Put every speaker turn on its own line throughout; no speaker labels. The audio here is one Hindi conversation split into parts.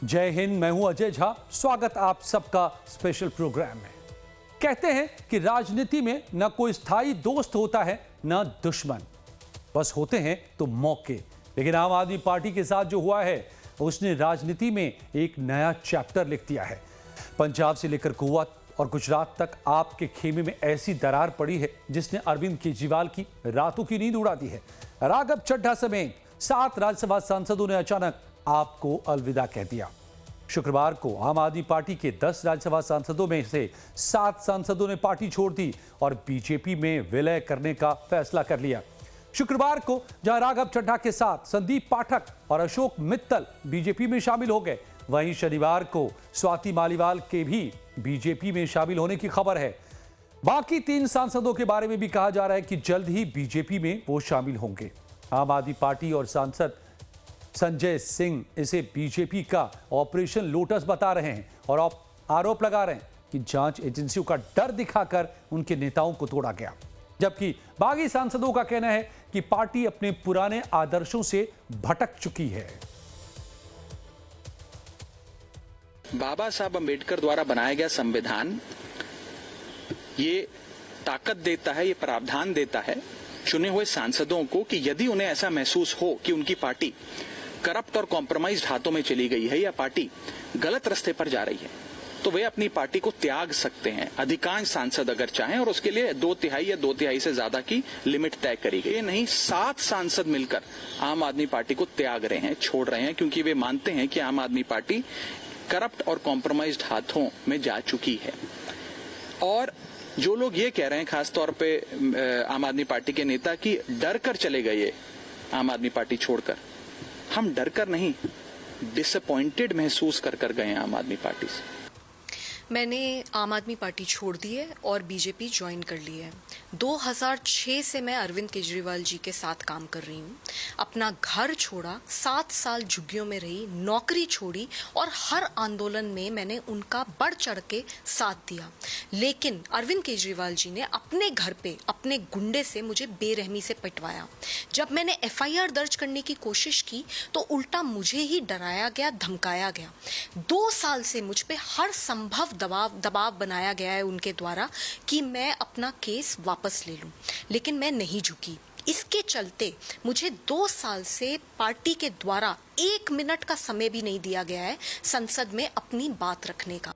जय हिंद, मैं हूं अजय झा। स्वागत आप सबका स्पेशल प्रोग्राम में। कहते हैं कि राजनीति में न कोई स्थायी दोस्त होता है न दुश्मन, बस होते हैं तो मौके। लेकिन आम आदमी पार्टी के साथ जो हुआ है उसने राजनीति में एक नया चैप्टर लिख दिया है। पंजाब से लेकर गोवा और गुजरात तक आपके खेमे में ऐसी दरार पड़ी है जिसने अरविंद केजरीवाल की रातों की नींद उड़ा दी है। राघव चड्ढा समेत 7 राज्यसभा सांसदों ने अचानक आपको अलविदा कह दिया। शुक्रवार को आम आदमी पार्टी के 10 राज्यसभा सांसदों में से 7 सांसदों ने पार्टी छोड़ दी और बीजेपी में विलय करने का फैसला कर लिया। शुक्रवार को जहां राघव चड्ढा के साथ संदीप पाठक और अशोक मित्तल बीजेपी में शामिल हो गए, वहीं शनिवार को स्वाति मालीवाल के भी बीजेपी में शामिल होने की खबर है। बाकी 3 सांसदों के बारे में भी कहा जा रहा है कि जल्द ही बीजेपी में वो शामिल होंगे। आम आदमी पार्टी और सांसद संजय सिंह इसे बीजेपी का ऑपरेशन लोटस बता रहे हैं और आरोप लगा रहे हैं कि जांच एजेंसियों का डर दिखाकर उनके नेताओं को तोड़ा गया। जबकि बागी सांसदों का कहना है कि पार्टी अपने पुराने आदर्शों से भटक चुकी है।
बाबा साहब अम्बेडकर द्वारा बनाया गया संविधान ये ताकत देता है, ये प्रावधान देता है चुने हुए सांसदों को कि यदि उन्हें ऐसा महसूस हो कि उनकी पार्टी करप्ट और कॉम्प्रोमाइज्ड हाथों में चली गई है या पार्टी गलत रास्ते पर जा रही है, तो वे अपनी पार्टी को त्याग सकते हैं। अधिकांश सांसद अगर चाहें, और उसके लिए 2/3 या 2/3 से ज्यादा की लिमिट तय करी गई। ये नहीं, 7 सांसद मिलकर आम आदमी पार्टी को त्याग रहे हैं, छोड़ रहे हैं, क्योंकि वे मानते हैं कि आम आदमी पार्टी करप्ट और कॉम्प्रोमाइज्ड हाथों में जा चुकी है। और जो लोग ये कह रहे हैं, खासतौर पे आम आदमी पार्टी के नेता, कि डर कर चले गए आम आदमी पार्टी छोड़कर, हम डर कर नहीं, डिसअपॉइंटेड महसूस कर गए आम आदमी पार्टी से।
मैंने आम आदमी पार्टी छोड़ दी है और बीजेपी ज्वाइन कर ली है। 2006 से मैं अरविंद केजरीवाल जी के साथ काम कर रही हूँ। अपना घर छोड़ा, 7 साल झुग्गियों में रही, नौकरी छोड़ी और हर आंदोलन में मैंने उनका बढ़ चढ़ के साथ दिया। लेकिन अरविंद केजरीवाल जी ने अपने घर पे अपने गुंडे से मुझे बेरहमी से पिटवाया। जब मैंने FIR दर्ज करने की कोशिश की तो उल्टा मुझे ही डराया गया, धमकाया गया। 2 साल से मुझ पे हर संभव दबाव बनाया गया है उनके द्वारा कि मैं अपना केस वापस ले लूं, लेकिन मैं नहीं झुकी। इसके चलते मुझे 2 साल से पार्टी के द्वारा 1 मिनट का समय भी नहीं दिया गया है संसद में अपनी बात रखने का।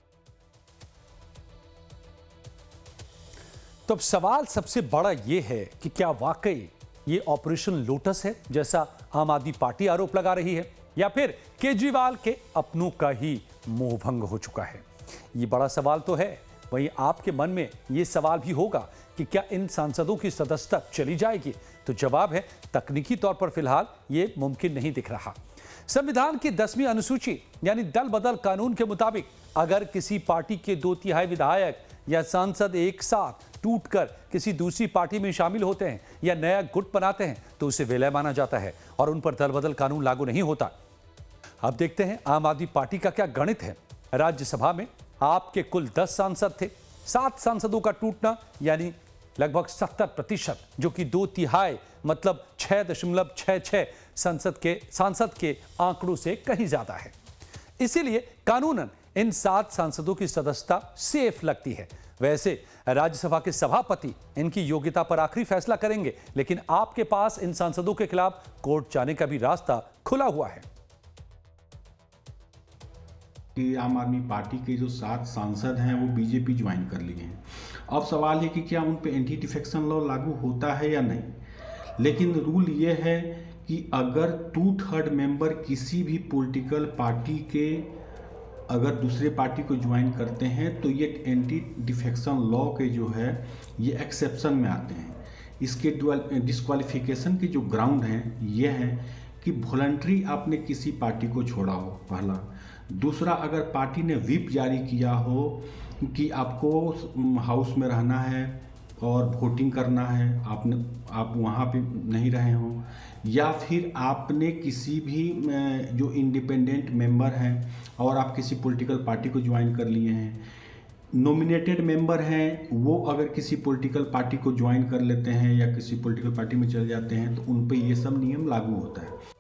तो अब सवाल सबसे बड़ा यह है कि क्या वाकई ये ऑपरेशन लोटस है जैसा आम आदमी पार्टी आरोप लगा रही है, या फिर केजरीवाल के अपनों का ही मोहभंग हो चुका है। ये बड़ा सवाल तो है। वहीं आपके मन में ये सवाल भी होगा कि क्या इन सांसदों की सदस्यता चली जाएगी? तो जवाब है, तकनीकी तौर पर फिलहाल ये मुमकिन नहीं दिख रहा। संविधान की 10वीं अनुसूची यानी दल बदल कानून के मुताबिक अगर किसी पार्टी के 2/3 विधायक या सांसद एक साथ टूटकर किसी दूसरी पार्टी में शामिल होते हैं या नया गुट बनाते हैं तो उसे विलय माना जाता है और उन पर दल बदल कानून लागू नहीं होता। अब देखते हैं आम आदमी पार्टी का क्या गणित है। राज्यसभा में आपके कुल 10 सांसद थे। 7 सांसदों का टूटना यानी लगभग 70%, जो कि 2/3 मतलब 6.66 सांसद के आंकड़ों से कहीं ज्यादा है। इसीलिए कानूनन इन 7 सांसदों की सदस्यता सेफ लगती है। वैसे राज्यसभा के सभापति इनकी योग्यता पर आखिरी फैसला करेंगे, लेकिन आपके पास इन सांसदों के खिलाफ कोर्ट जाने का भी रास्ता खुला हुआ है।
कि आम आदमी पार्टी के जो 7 सांसद हैं वो बीजेपी ज्वाइन कर लिए हैं। अब सवाल है कि क्या उन पे एंटी डिफेक्शन लॉ लागू होता है या नहीं। लेकिन रूल ये है कि अगर 2/3 मेंबर किसी भी पॉलिटिकल पार्टी के अगर दूसरे पार्टी को ज्वाइन करते हैं तो ये एंटी डिफेक्शन लॉ के जो है ये एक्सेप्शन में आते हैं। इसके डिस्क्वालिफिकेशन के जो ग्राउंड हैं ये हैं कि वॉलंटरी आपने किसी पार्टी को छोड़ा हो, पहला। दूसरा, अगर पार्टी ने व्हिप जारी किया हो कि आपको हाउस में रहना है और वोटिंग करना है, आप वहाँ पे नहीं रहे हों, या फिर आपने किसी भी जो इंडिपेंडेंट मेंबर हैं और आप किसी पॉलिटिकल पार्टी को ज्वाइन कर लिए हैं, नॉमिनेटेड मेंबर हैं वो अगर किसी पॉलिटिकल पार्टी को ज्वाइन कर लेते हैं या किसी पॉलिटिकल पार्टी में चले जाते हैं तो उन पे ये सब नियम लागू होता है।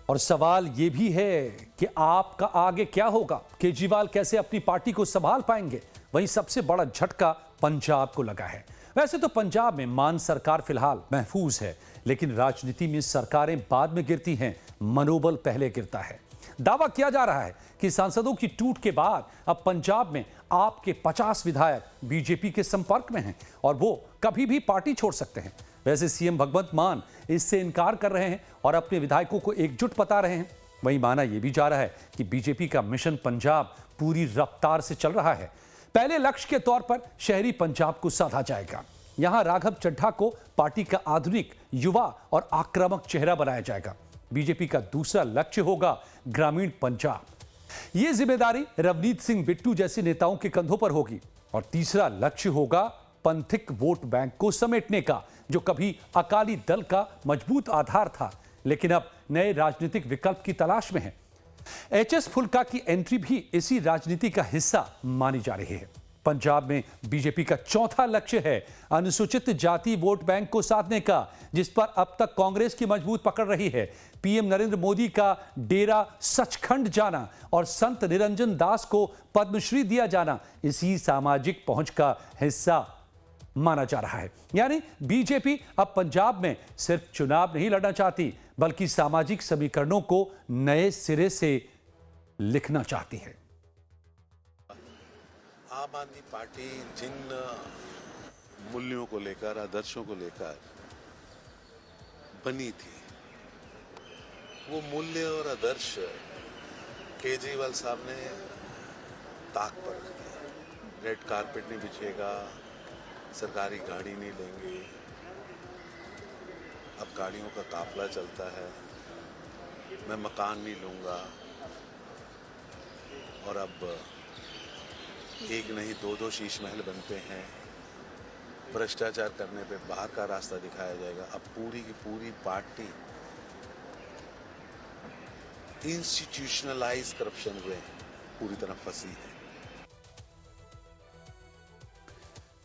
और सवाल ये भी है कि आपका आगे क्या होगा, केजरीवाल कैसे अपनी पार्टी को संभाल पाएंगे। वहीं सबसे बड़ा झटका पंजाब को लगा है। वैसे तो पंजाब में मान सरकार फिलहाल महफूज है, लेकिन राजनीति में सरकारें बाद में गिरती हैं, मनोबल पहले गिरता है। दावा किया जा रहा है कि सांसदों की टूट के बाद अब पंजाब में आप के 50 विधायक बीजेपी के संपर्क में हैं और वो कभी भी पार्टी छोड़ सकते हैं। वैसे सीएम भगवंत मान इससे इनकार कर रहे हैं और अपने विधायकों को एकजुट बता रहे हैं। वहीं माना यह भी जा रहा है कि बीजेपी का मिशन पंजाब पूरी रफ्तार से चल रहा है। पहले लक्ष्य के तौर पर शहरी पंजाब को साधा जाएगा। यहां राघव चड्ढा को पार्टी का आधुनिक, युवा और आक्रामक चेहरा बनाया जाएगा। बीजेपी का दूसरा लक्ष्य होगा ग्रामीण पंजाब। यह जिम्मेदारी रवनीत सिंह बिट्टू जैसे नेताओं के कंधों पर होगी। और तीसरा लक्ष्य होगा पंथिक वोट बैंक को समेटने का, जो कभी अकाली दल का मजबूत आधार था, लेकिन अब नए राजनीतिक विकल्प की तलाश में है। एचएस फुल्का की एंट्री भी इसी राजनीति का हिस्सा मानी जा रही है। पंजाब में बीजेपी का चौथा लक्ष्य है अनुसूचित जाति वोट बैंक को साधने का, जिस पर अब तक कांग्रेस की मजबूत पकड़ रही है। पीएम नरेंद्र मोदी का डेरा सचखंड जाना और संत निरंजन दास को पद्मश्री दिया जाना इसी सामाजिक पहुंच का हिस्सा माना जा रहा है। यानी बीजेपी अब पंजाब में सिर्फ चुनाव नहीं लड़ना चाहती, बल्कि सामाजिक समीकरणों को नए सिरे से लिखना चाहती है।
आम आदमी पार्टी जिन मूल्यों को लेकर, आदर्शों को लेकर बनी थी, वो मूल्य और आदर्श केजरीवाल साहब ने ताक पर रख दिया। रेड कारपेट नहीं बिछेगा, सरकारी गाड़ी नहीं लेंगे, अब गाड़ियों का काफिला चलता है, मैं मकान नहीं लूंगा, और अब एक नहीं दो शीश महल बनते हैं। भ्रष्टाचार करने पे बाहर का रास्ता दिखाया जाएगा। अब पूरी की पूरी पार्टी इंस्टीट्यूशनलाइज करप्शन में पूरी तरह फंसी है।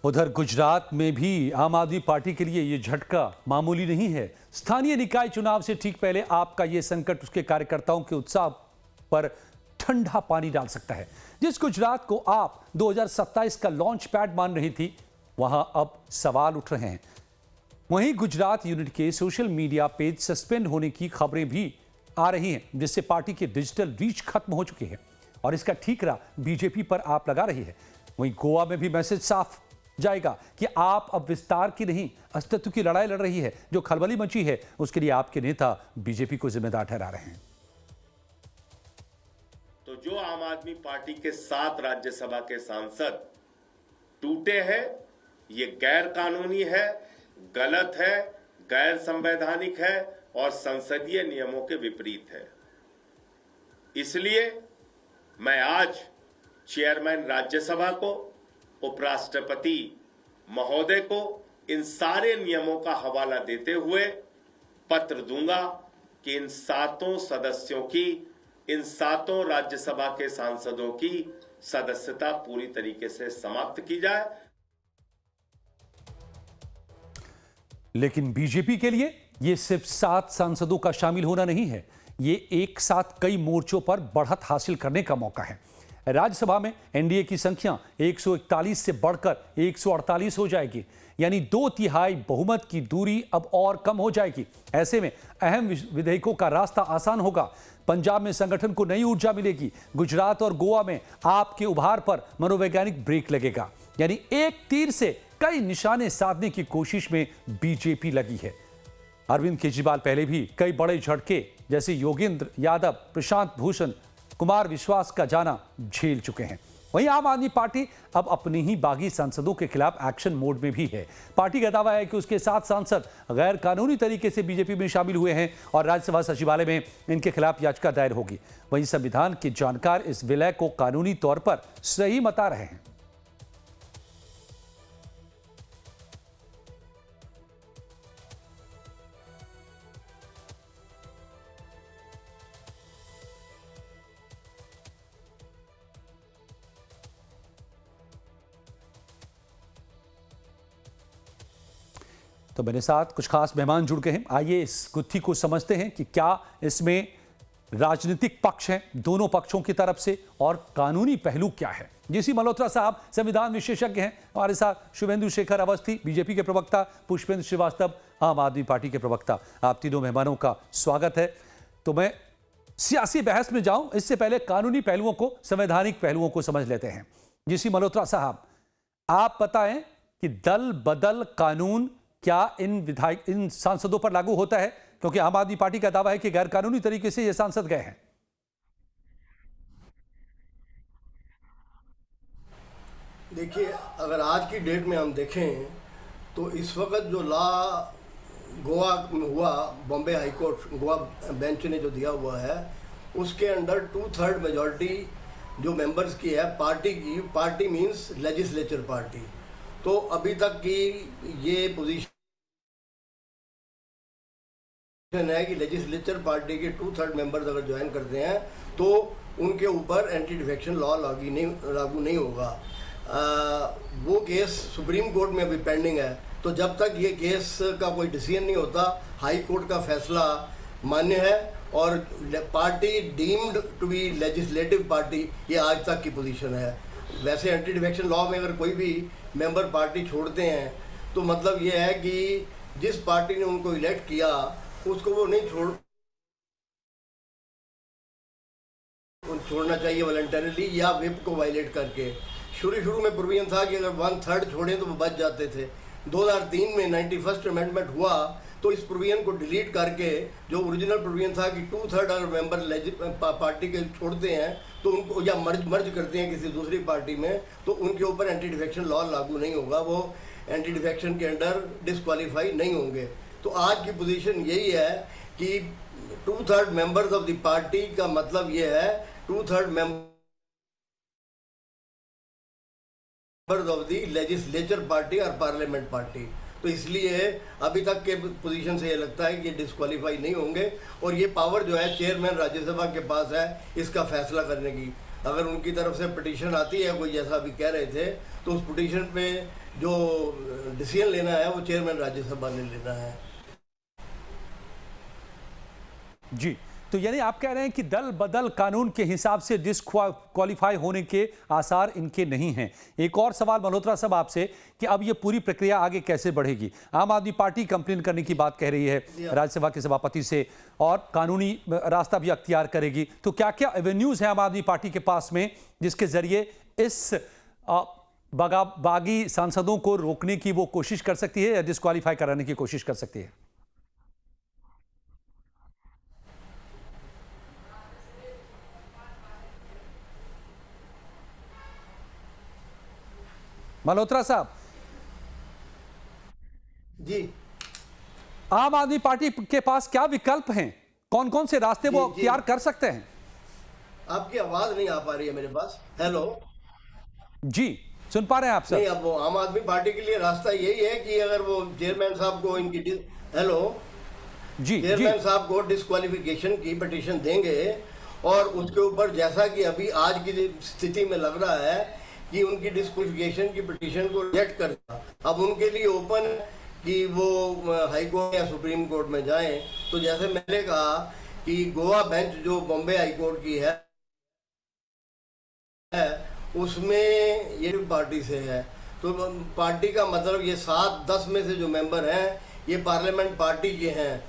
उधर गुजरात में भी आम आदमी पार्टी के लिए यह झटका मामूली नहीं है। स्थानीय निकाय चुनाव से ठीक पहले आपका यह संकट उसके कार्यकर्ताओं के उत्साह पर ठंडा पानी डाल सकता है। जिस गुजरात को आप 2027 का लॉन्च पैड मान रही थी, वहां अब सवाल उठ रहे हैं। वहीं गुजरात यूनिट के सोशल मीडिया पेज सस्पेंड होने की खबरें भी आ रही हैं, जिससे पार्टी की डिजिटल रीच खत्म हो चुकी है और इसका ठीकरा बीजेपी पर आप लगा रही है। वहीं गोवा में भी मैसेज साफ जाएगा कि आप अब विस्तार की नहीं, अस्तित्व की लड़ाई लड़ रही है। जो खलबली मची है, उसके लिए आपके नेता बीजेपी को जिम्मेदार ठहरा रहे हैं।
तो जो आम आदमी पार्टी के 7 राज्यसभा के सांसद टूटे हैं, ये गैर कानूनी है, गलत है, गैर संवैधानिक है और संसदीय नियमों के विपरीत है। इसलिए मैं आज चेयरमैन राज्यसभा को, उपराष्ट्रपति महोदय को इन सारे नियमों का हवाला देते हुए पत्र दूंगा कि इन 7 सदस्यों की, इन 7 राज्यसभा के सांसदों की सदस्यता पूरी तरीके से समाप्त की जाए।
लेकिन बीजेपी के लिए यह सिर्फ 7 सांसदों का शामिल होना नहीं है, ये एक साथ कई मोर्चों पर बढ़त हासिल करने का मौका है। राज्यसभा में एनडीए की संख्या 141 से बढ़कर 148 हो जाएगी, यानी 2/3 बहुमत की दूरी अब और कम हो जाएगी। ऐसे में अहम विधेयकों का रास्ता आसान होगा। पंजाब में संगठन को नई ऊर्जा मिलेगी। गुजरात और गोवा में आपके उभार पर मनोवैज्ञानिक ब्रेक लगेगा। यानी एक तीर से कई निशाने साधने की कोशिश में बीजेपी लगी है। अरविंद केजरीवाल पहले भी कई बड़े झटके जैसे योगेंद्र यादव, प्रशांत भूषण, कुमार विश्वास का जाना झेल चुके हैं। वहीं आम आदमी पार्टी अब अपने ही बागी सांसदों के खिलाफ एक्शन मोड में भी है। पार्टी का दावा है कि उसके 7 सांसद गैर कानूनी तरीके से बीजेपी में शामिल हुए हैं और राज्यसभा सचिवालय में इनके खिलाफ याचिका दायर होगी। वहीं संविधान के जानकार इस विलय को कानूनी तौर पर सही बता रहे हैं। तो मेरे साथ कुछ खास मेहमान जुड़ गए हैं। आइए इस गुत्थी को समझते हैं कि क्या इसमें राजनीतिक पक्ष हैं दोनों पक्षों की तरफ से और कानूनी पहलू क्या है। जीसी मल्होत्रा साहब संविधान विशेषज्ञ हैं, हमारे साथ शुभेंदु शेखर अवस्थी बीजेपी के प्रवक्ता, पुष्पेंद्र श्रीवास्तव आम आदमी पार्टी के प्रवक्ता। आप तीनों मेहमानों का स्वागत है। तो मैं सियासी बहस में जाऊं इससे पहले कानूनी पहलुओं को, संवैधानिक पहलुओं को समझ लेते हैं। जीसी मल्होत्रा साहब, आप बताएं कि दल बदल कानून क्या इन सांसदों पर लागू होता है, क्योंकि आम आदमी पार्टी का दावा है कि गैर कानूनी तरीके से ये सांसद गए हैं।
देखिए, अगर आज की डेट में हम देखें तो इस वक्त जो लॉ गोवा में हुआ, Bombay high court Goa bench ने जो दिया हुआ है, उसके अंडर 2/3 मेजॉरिटी जो मेंबर्स की है पार्टी की, पार्टी मींस लेजिस्लेचर पार्टी। तो अभी तक की ये पोजीशन है कि लेजिस्लेचर पार्टी के 2/3 मेंबर्स अगर ज्वाइन करते हैं तो उनके ऊपर एंटी डिफेक्शन लॉ लागू नहीं होगा। वो केस सुप्रीम कोर्ट में अभी पेंडिंग है, तो जब तक ये केस का कोई डिसीजन नहीं होता, हाई कोर्ट का फैसला मान्य है और party deemed to be legislative party, ये आज तक की पोजीशन है। वैसे एंटी डिफेक्शन लॉ में अगर कोई भी मेंबर पार्टी छोड़ते हैं तो मतलब ये है कि जिस पार्टी ने उनको इलेक्ट किया उसको वो नहीं छोड़ना चाहिए वॉलंटरीली या व्हिप को वायलेट करके। शुरू में प्रोविजन था कि अगर 1/3 छोड़ें तो वो बच जाते थे। 2003 में 91st अमेंडमेंट हुआ तो इस प्रोविजन को डिलीट करके जो ओरिजिनल प्रोविजन था कि 2/3 अगर मेंबर पार्टी के छोड़ते हैं तो उनको या मर्ज करते हैं किसी दूसरी पार्टी में, तो उनके ऊपर एंटी डिफेक्शन लॉ लागू नहीं होगा, वो एंटी डिफेक्शन के अंडर डिस्क्वालीफाई नहीं होंगे। तो आज की पोजीशन यही है कि 2/3 मेंबर्स ऑफ द पार्टी का मतलब ये है 2/3 members of the legislature party और पार्लियामेंट पार्टी। तो इसलिए अभी तक के पोजीशन से ये लगता है कि ये डिस्क्वालीफाई नहीं होंगे और ये पावर जो है चेयरमैन राज्यसभा के पास है इसका फैसला करने की। अगर उनकी तरफ से पिटीशन आती है कोई, जैसा अभी कह रहे थे, तो उस पिटीशन पे जो डिसीजन लेना है वो चेयरमैन राज्यसभा ने लेना है।
जी, तो यानी आप कह रहे हैं कि दल बदल कानून के हिसाब से डिस्क्वालीफाई होने के आसार इनके नहीं हैं। एक और सवाल मल्होत्रा साहब आपसे कि अब ये पूरी प्रक्रिया आगे कैसे बढ़ेगी। आम आदमी पार्टी कंप्लेन करने की बात कह रही है राज्यसभा के सभापति से और कानूनी रास्ता भी अख्तियार करेगी, तो क्या क्या एवेन्यूज हैं आम आदमी पार्टी के पास में जिसके जरिए इस बागी सांसदों को रोकने की वो कोशिश कर सकती है या डिस्क्वालीफाई कराने की कोशिश कर सकती है? मल्होत्रा साहब
जी,
आम आदमी पार्टी के पास क्या विकल्प हैं, कौन कौन से रास्ते वो अख्तियार कर सकते हैं?
आपकी आवाज नहीं आ पा रही है मेरे पास। हेलो
जी, सुन पा रहे हैं आप सर?
नहीं, अब वो आम आदमी पार्टी के लिए रास्ता यही है कि अगर वो चेयरमैन साहब को इनकी चेयरमैन साहब को डिस्क्वालिफिकेशन की पिटीशन देंगे और उसके ऊपर जैसा कि अभी आज की स्थिति में लग रहा है कि उनकी डिस्क्वालिफिकेशन की पिटीशन को रिजेक्ट कर दिया, अब उनके लिए ओपन कि वो हाई कोर्ट या सुप्रीम कोर्ट में जाएं। तो जैसे मैंने कहा कि गोवा बेंच जो बॉम्बे हाई कोर्ट की है उसमें ये पार्टी से है, तो पार्टी का मतलब ये 7-10 में से जो मेंबर हैं ये पार्लियामेंट पार्टी के हैं।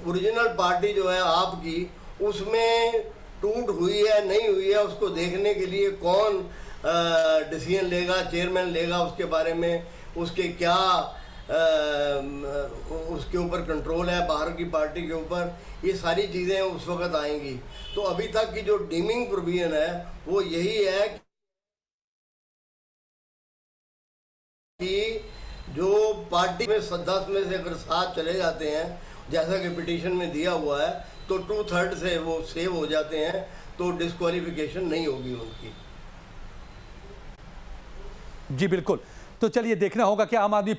ओरिजिनल पार्टी जो है आपकी, उसमें टूट हुई है नहीं हुई है उसको देखने के लिए कौन डिसीजन लेगा, चेयरमैन लेगा, उसके बारे में उसके क्या उसके ऊपर कंट्रोल है बाहर की पार्टी के ऊपर, ये सारी चीज़ें उस वक्त आएंगी। तो अभी तक की जो डीमिंग प्रोविजन है वो यही है कि जो पार्टी में 10 में से अगर 7 चले जाते हैं जैसा कि पिटीशन में दिया हुआ है तो 2/3 से वो सेव हो जाते हैं, तो डिस्क्वालिफिकेशन नहीं होगी उनकी।
जी बिल्कुल, तो चलिए देखना होगा कि आम आदमी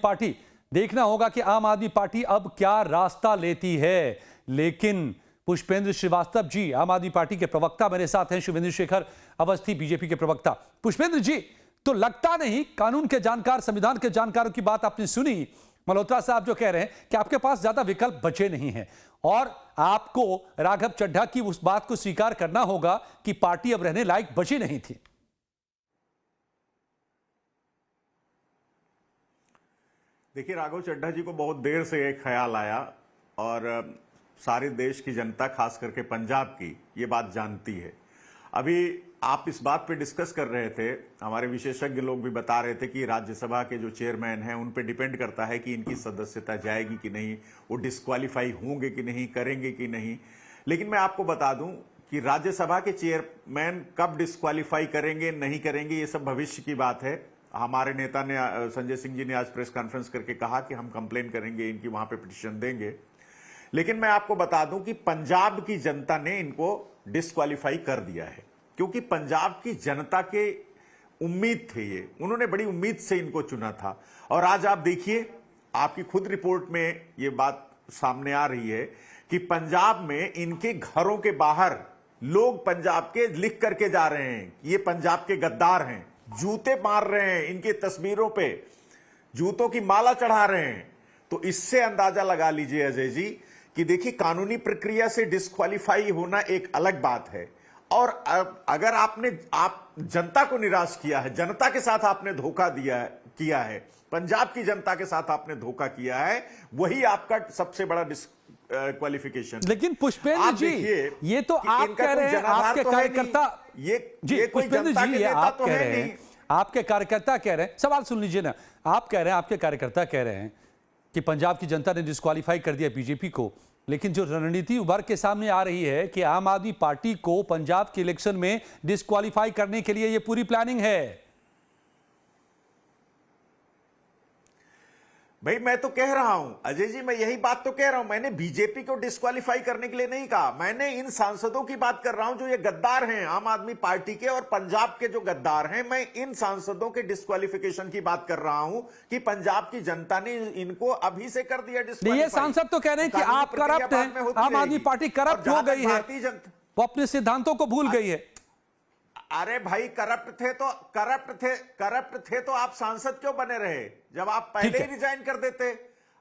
पार्टी अब क्या रास्ता लेती है। लेकिन पुष्पेंद्र श्रीवास्तव जी आम आदमी पार्टी के प्रवक्ता मेरे साथ हैं, शुभेंदु शेखर अवस्थी बीजेपी के प्रवक्ता। पुष्पेंद्र जी, तो लगता नहीं, कानून के जानकार, संविधान के जानकारों की बात आपने सुनी, मल्होत्रा साहब जो कह रहे हैं कि आपके पास ज्यादा विकल्प बचे नहीं हैं और आपको राघव चड्ढा की उस बात को स्वीकार करना होगा कि पार्टी अब रहने लायक बची नहीं थी।
देखिए, राघव चड्ढा जी को बहुत देर से एक ख्याल आया और सारे देश की जनता, खास करके पंजाब की, ये बात जानती है। अभी आप इस बात पे डिस्कस कर रहे थे, हमारे विशेषज्ञ लोग भी बता रहे थे कि राज्यसभा के जो चेयरमैन हैं उन पे डिपेंड करता है कि इनकी सदस्यता जाएगी कि नहीं, वो डिस्क्वालीफाई होंगे कि नहीं, करेंगे कि नहीं। लेकिन मैं आपको बता दूं कि राज्यसभा के चेयरमैन कब डिस्क्वालीफाई करेंगे, नहीं करेंगे, ये सब भविष्य की बात है। हमारे नेता ने, संजय सिंह जी ने आज प्रेस कॉन्फ्रेंस करके कहा कि हम कंप्लेन करेंगे, इनकी वहां पे पिटीशन देंगे। लेकिन मैं आपको बता दूं कि पंजाब की जनता ने इनको डिस्क्वालीफाई कर दिया है, क्योंकि पंजाब की जनता के उम्मीद थे ये, उन्होंने बड़ी उम्मीद से इनको चुना था। और आज आप देखिए, आपकी खुद रिपोर्ट में ये बात सामने आ रही है कि पंजाब में इनके घरों के बाहर लोग पंजाब के लिख करके जा रहे हैं, ये पंजाब के गद्दार हैं, जूते मार रहे हैं, इनकी तस्वीरों पे जूतों की माला चढ़ा रहे हैं। तो इससे अंदाजा लगा लीजिए अजय जी कि देखिए, कानूनी प्रक्रिया से डिस्क्वालीफाई होना एक अलग बात है, और अगर आप जनता को निराश किया है, जनता के साथ आपने धोखा किया है, पंजाब की जनता के साथ आपने धोखा किया है, वही आपका सबसे बड़ा क्वालिफिकेशन।
लेकिन पुष्पेंद्र जी, ये तो आप कह रहे हैं, आपके कार्यकर्ता,
ये कोई
पुष्पेंद्र
जनता
जी,
के
ये
नेता
आप
तो
कह
है
रहे
नहीं।
हैं, आपके कार्यकर्ता कह रहे हैं, सवाल सुन लीजिए ना, आप कह रहे हैं, आपके कार्यकर्ता कह रहे हैं कि पंजाब की जनता ने डिस्क्वालीफाई कर दिया बीजेपी को, लेकिन जो रणनीति उभर के सामने आ रही है कि आम आदमी पार्टी को पंजाब के इलेक्शन में डिस्क्वालीफाई करने के लिए ये पूरी प्लानिंग है।
भाई, मैं तो कह रहा हूं अजय जी, मैं यही बात तो कह रहा हूं। मैंने बीजेपी को डिस्क्वालीफाई करने के लिए नहीं कहा, मैंने इन सांसदों की बात कर रहा हूं जो ये गद्दार हैं, आम आदमी पार्टी के और पंजाब के जो गद्दार हैं। मैं इन सांसदों के डिस्क्वालिफिकेशन की बात कर रहा हूं कि पंजाब की जनता ने इनको अभी से कर दिया डिस्क्वालीफाई।
ये सांसद तो कह रहे हैं कि आप करप्ट हैं, आम आदमी पार्टी करप्ट हो गई है, वो अपने सिद्धांतों को भूल गई है।
अरे भाई, करप्ट थे तो आप सांसद क्यों बने रहे, जब आप पहले ही रिजाइन कर देते।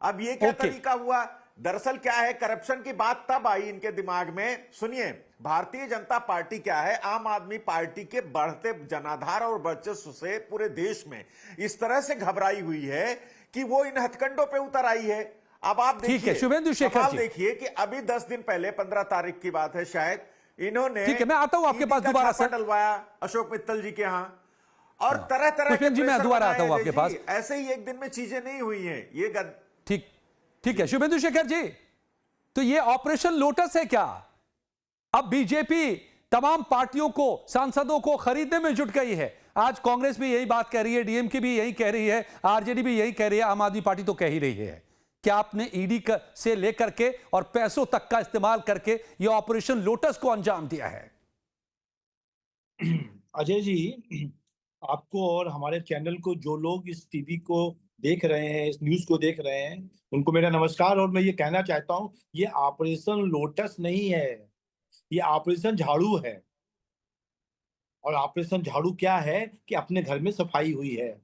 अब ये क्या तरीका हुआ? दरअसल क्या है, करप्शन की बात तब आई इनके दिमाग में। सुनिए, भारतीय जनता पार्टी क्या है, आम आदमी पार्टी के बढ़ते जनाधार और वर्चस्व से पूरे देश में इस तरह से घबराई हुई है कि वो इन हथकंडों पे उतर आई है। अब आप देखिए,
शुभेंदु शेखर जी,
देखिए कि अभी 10 दिन पहले, 15 तारीख की बात है शायद, इन्होंने,
ठीक है, मैं आता हूं आपके पास दोबारा सर,
डलवाया अशोक मित्तल जी के यहां, और तरह तरह के
जी, मैं दोबारा आता हूं आपके पास।
ऐसे ही एक दिन में चीजें नहीं हुई हैं ये
ठीक है शुभेंदु शेखर जी, तो ये ऑपरेशन लोटस है क्या? अब बीजेपी तमाम पार्टियों को, सांसदों को खरीदने में जुट गई है। आज कांग्रेस भी यही बात कह रही है, डीएमके भी यही कह रही है, आरजेडी भी यही कह रही है, आम आदमी पार्टी तो कह ही रही है। क्या आपने ईडी से लेकर के और पैसों तक का इस्तेमाल करके ये ऑपरेशन लोटस को अंजाम दिया है?
अजय जी, आपको और हमारे चैनल को जो लोग इस टीवी को देख रहे हैं, इस न्यूज को देख रहे हैं, उनको मेरा नमस्कार। और मैं ये कहना चाहता हूं, ये ऑपरेशन लोटस नहीं है, ये ऑपरेशन झाड़ू है। और ऑपरेशन झाड़ू क्या है कि अपने घर में सफाई हुई है।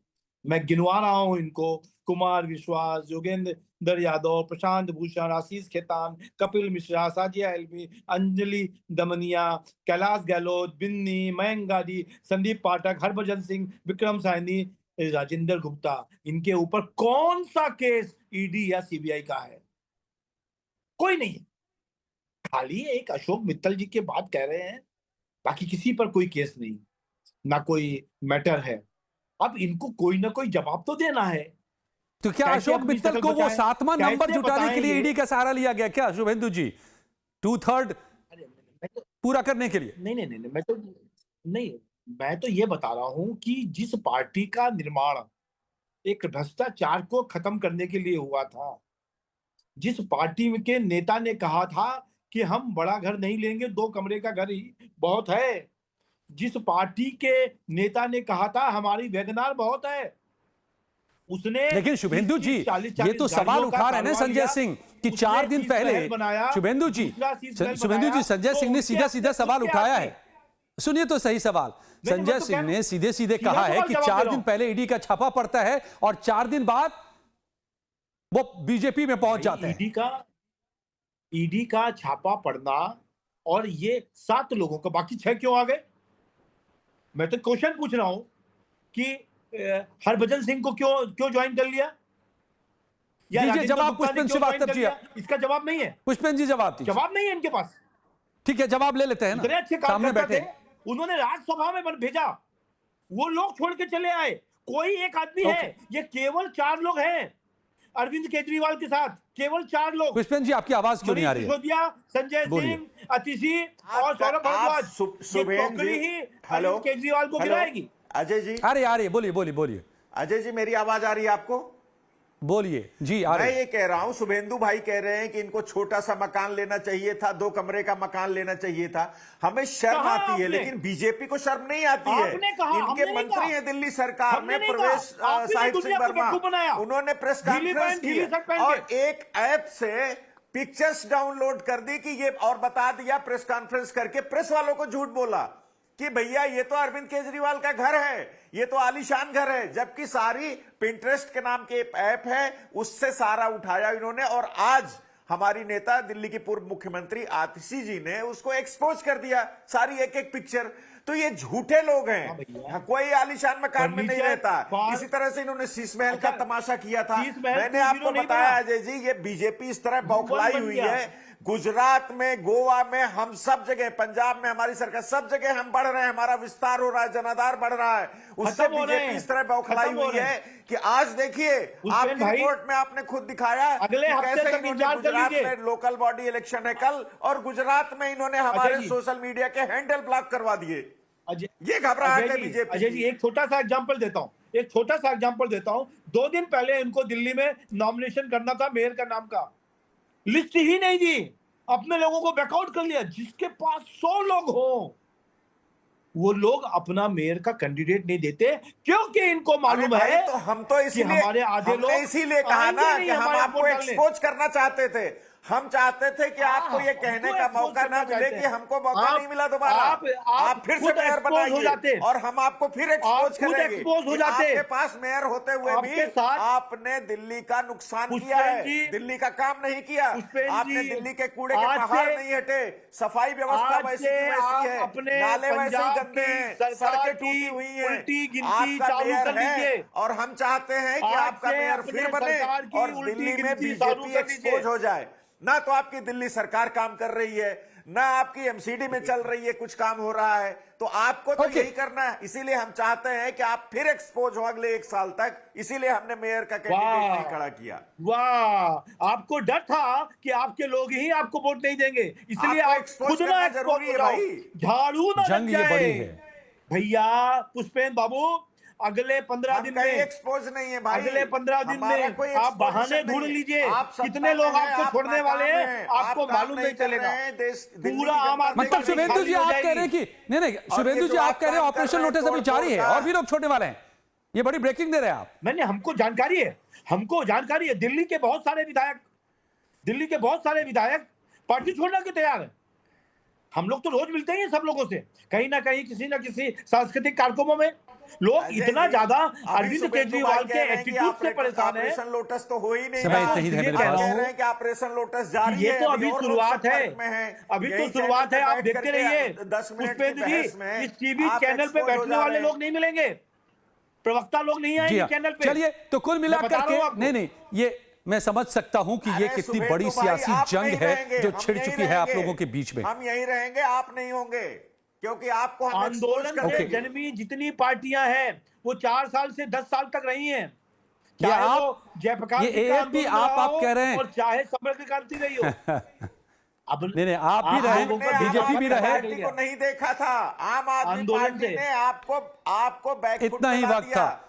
मैं गिनवा रहा हूं इनको: कुमार विश्वास, योगेंद्र यादव, प्रशांत भूषण, आशीष खेतान, कपिल मिश्रा, साजिया एलवी, अंजलि दमनिया, कैलाश गहलोत, बिन्नी, मयंक गांधी, संदीप पाठक, हरभजन सिंह, विक्रम साहनी, राजेंद्र गुप्ता। इनके ऊपर कौन सा केस ईडी या सीबीआई का है? कोई नहीं। खाली एक अशोक मित्तल जी की बात कह रहे हैं, बाकी किसी पर कोई केस नहीं, ना कोई मैटर है। अब इनको कोई ना कोई जवाब तो देना है।
तो क्या अशोक मित्तल को वो 7वां नंबर जुटाने के लिए ईडी का सहारा लिया गया क्या शुभेंदु जी, 2/3 पूरा करने के लिए?
नहीं, मैं तो ये बता रहा हूं कि जिस पार्टी का निर्माण एक भ्रष्टाचार को खत्म करने के लिए हुआ था, जिस पार्टी के नेता ने कहा था कि हम बड़ा घर नहीं लेंगे, 2 कमरे का घर ही बहुत है, जिस पार्टी के नेता ने कहा था हमारी वैगनार बहुत है, उसने।
लेकिन शुभेंदु जी, ये तो सवाल उठा रहे हैं संजय सिंह कि 4 दिन पहले, शुभेंदु जी, संजय सिंह ने सीधा सवाल उठाया है। सुनिए तो सही सवाल, संजय सिंह ने सीधे कहा है कि 4 दिन पहले ईडी का छापा पड़ता है और 4 दिन बाद वो बीजेपी में पहुंच जाते हैं।
ईडी का छापा पड़ना और ये 7 लोगों का, बाकी 6 क्यों आ गए? मैं तो क्वेश्चन पूछ रहा हूं कि हरभजन सिंह को क्यों ज्वाइन कर लिया? या
दीजिए
राजेंद्र
जवाब
गुप्ता ने
पुष्पेंद्र
क्यों ज्वाइन
श्रीवास्तव
कर
जी।
लिया? इसका जवाब नहीं है।
पुष्पेंद्र जी जवाब दीजिए।
जवाब नहीं है इनके पास।
ठीक है, जवाब ले लेते हैं
इतने
ना,
अच्छे
सामने
कार्यकर्ता
बैठे।
थे, उन्होंने राज्यसभा में भेजा, वो लोग छोड़ के चले आए। कोई एक आदमी है, ये केवल 4 लोग हैं अरविंद केजरीवाल के साथ, केवल 4 लोग।
पुष्पेंद्र जी आपकी आवाज क्यों नहीं आ रही है?
सिसोदिया, संजय सिंह, अतिशी और सौरभ भारद्वाज,
शुभेंद्र जी,
ही
हेलो,
अरविंद केजरीवाल को गिराएगी।
अजय जी,
अरे आ रही है, बोलिए
अजय जी, मेरी आवाज आ रही है आपको?
बोलिए जी। आ
मैं
रही है।
ये कह रहा हूं, शुभेंदु भाई कह रहे हैं कि इनको छोटा सा मकान लेना चाहिए था, 2 कमरे का मकान लेना चाहिए था। हमें शर्म
कहा
आती है,
आपने?
लेकिन बीजेपी को शर्म नहीं आती है।
आपने कहा,
इनके
हमने नहीं
मंत्री
कहा।
हैं दिल्ली सरकार
हमने
में,
नहीं
प्रवेश
कहा। आपने
साहिब
दुनिया
सिंह
को बेवकूफ बनाया।
वर्मा, उन्होंने प्रेस
ढीली
कॉन्फ्रेंस
पैंट, ढीली शर्ट
की
पहन
और
के।
एक ऐप से पिक्चर्स डाउनलोड कर दी कि ये, और बता दिया प्रेस कॉन्फ्रेंस करके, प्रेस वालों को झूठ बोला कि भैया ये तो अरविंद केजरीवाल का घर है, ये तो आलीशान घर है, जबकि सारी पिंटरेस्ट के नाम की ऐप है, उससे सारा उठाया इन्होंने। और आज हमारी नेता दिल्ली की पूर्व मुख्यमंत्री आतिशी जी ने उसको एक्सपोज कर दिया, सारी एक एक पिक्चर। तो ये झूठे लोग हैं, कोई आलीशान मकान में नहीं रहता। इसी तरह से इन्होंने शीश महल का तमाशा किया था। मैंने आपको बताया अजय जी, ये बीजेपी इस तरह बौखलाई हुई है। गुजरात में, गोवा में, हम सब जगह, पंजाब में हमारी सरकार, सब जगह हम बढ़ रहे हैं, हमारा विस्तार हो रहा है, जनाधार बढ़ रहा है। उससे बीजेपी इस तरह बौखलाई हुई है कि आज देखिए आपकी रिपोर्ट में आपने खुद दिखाया
अगले हफ्ते
कैसे
तक
इन्होंने
इंतजार कर
गुजरात
लीजिए।
में लोकल बॉडी इलेक्शन है कल, और गुजरात में इन्होंने हमारे सोशल मीडिया के हैंडल ब्लॉक करवा दिए। ये घबराहट है बीजेपी।
अजय जी, एक छोटा सा एग्जांपल देता हूं। 2 दिन पहले इनको दिल्ली में नॉमिनेशन करना था मेयर का नाम का, लिस्ट ही नहीं दी, अपने लोगों को बैकआउट कर लिया। जिसके पास 100 लोग हो, वो लोग अपना मेयर का कैंडिडेट नहीं देते, क्योंकि इनको मालूम है
तो हम तो इसीलिए,
हमारे आधे लोग
इसीलिए कहा ना कि हम आपको एक्सपोज करना चाहते थे। हम चाहते थे कि आपको ये कहने का मौका ना मिले कि हमको मौका नहीं मिला दोबारा, आप फिर से मेयर बनाइए और हम आपको फिर एक्सपोज करेंगे। आपके पास मेयर होते हुए भी आपने दिल्ली का नुकसान किया है, दिल्ली का काम नहीं किया, आपने दिल्ली के कूड़े के पहाड़ नहीं हटे, सफाई व्यवस्था वैसी की वैसी है, नाले वैसे ही गंदे हैं, सड़कें टूटी हुई हैं, आपका मेयर है। और हम चाहते हैं कि आपका मेयर फिर बने और दिल्ली में बीजेपी एक्सपोज हो जाए। ना तो आपकी दिल्ली सरकार काम कर रही है, ना आपकी एमसीडी में चल रही है, कुछ काम हो रहा है, तो आपको तो यही करना है। इसीलिए हम चाहते हैं कि आप फिर एक्सपोज हो अगले 1 साल तक, इसीलिए हमने मेयर का कैंडिडेट नहीं खड़ा किया।
वाह, आपको डर था कि आपके लोग ही आपको वोट नहीं देंगे, इसलिए आप खुद ना
जरूरी है भाई,
झाड़ू ना
जंग ये बड़ी है
भैया। पुष्पेंद्र बाबू, अगले 15 दिन में
एक्सपोज नहीं है भाई,
अगले 15 दिन में आप बहाने ढूंढ लीजिए, कितने लोग आपको छोड़ने वाले हैं आपको मालूम नहीं चलेगा। पूरा आम आदमी,
मतलब शुभेंदु जी आप कह रहे हैं कि नहीं, शुभेंदु जी आप कह रहे हैं ऑपरेशन नोटिस अभी जारी है और भी लोग छोड़ने वाले हैं, ये बड़ी ब्रेकिंग दे रहे हैं आप।
हमको जानकारी है, दिल्ली के बहुत सारे विधायक पार्टी छोड़ने के तैयार है। हम लोग तो रोज मिलते हैं सब लोगों से, कहीं ना कहीं किसी ना किसी सांस्कृतिक कार्यक्रमों में। लोग इतना ज्यादा अरविंद केजरीवाल के एटीट्यूड से परेशान है।
ऑपरेशन लोटस तो हो ही नहीं
समय इतना ही है मेरे पास।
कह रहे हैं कि ऑपरेशन लोटस जारी है,
ये तो अभी शुरुआत है,
यही
शुरुआत है। आप
बैठ
देखते
करके
रहिए
10 मिनट की
पुष्पेंद्र जी,
बहस में
इस टीवी
आप
चैनल पे
एक्सपोज हो
बैठने
जा
वाले
रहे
लोग नहीं मिलेंगे, प्रवक्ता लोग नहीं आएंगे चैनल पे।
चलिए, तो कुल मिलाकर के नहीं, ये मैं समझ सकता हूं कि ये कितनी बड़ी सियासी जंग है जो छिड़ चुकी है आप लोगों के बीच में।
हम यहीं रहेंगे, आप नहीं होंगे, क्योंकि आपको हम
आंदोलन में जन्मी जितनी पार्टियां हैं वो 4 साल से 10 साल तक रही हैं।
ये आप,
जयप्रकाश
ये AFP आप कह रहे हैं,
और चाहे समग्र क्रांति रही हो। अब
नहीं, आप भी रहे, बीजेपी भी रहे,
को नहीं देखा था, आम आदमी पार्टी ने आपको बैकफुट
इतना ही वक्त था।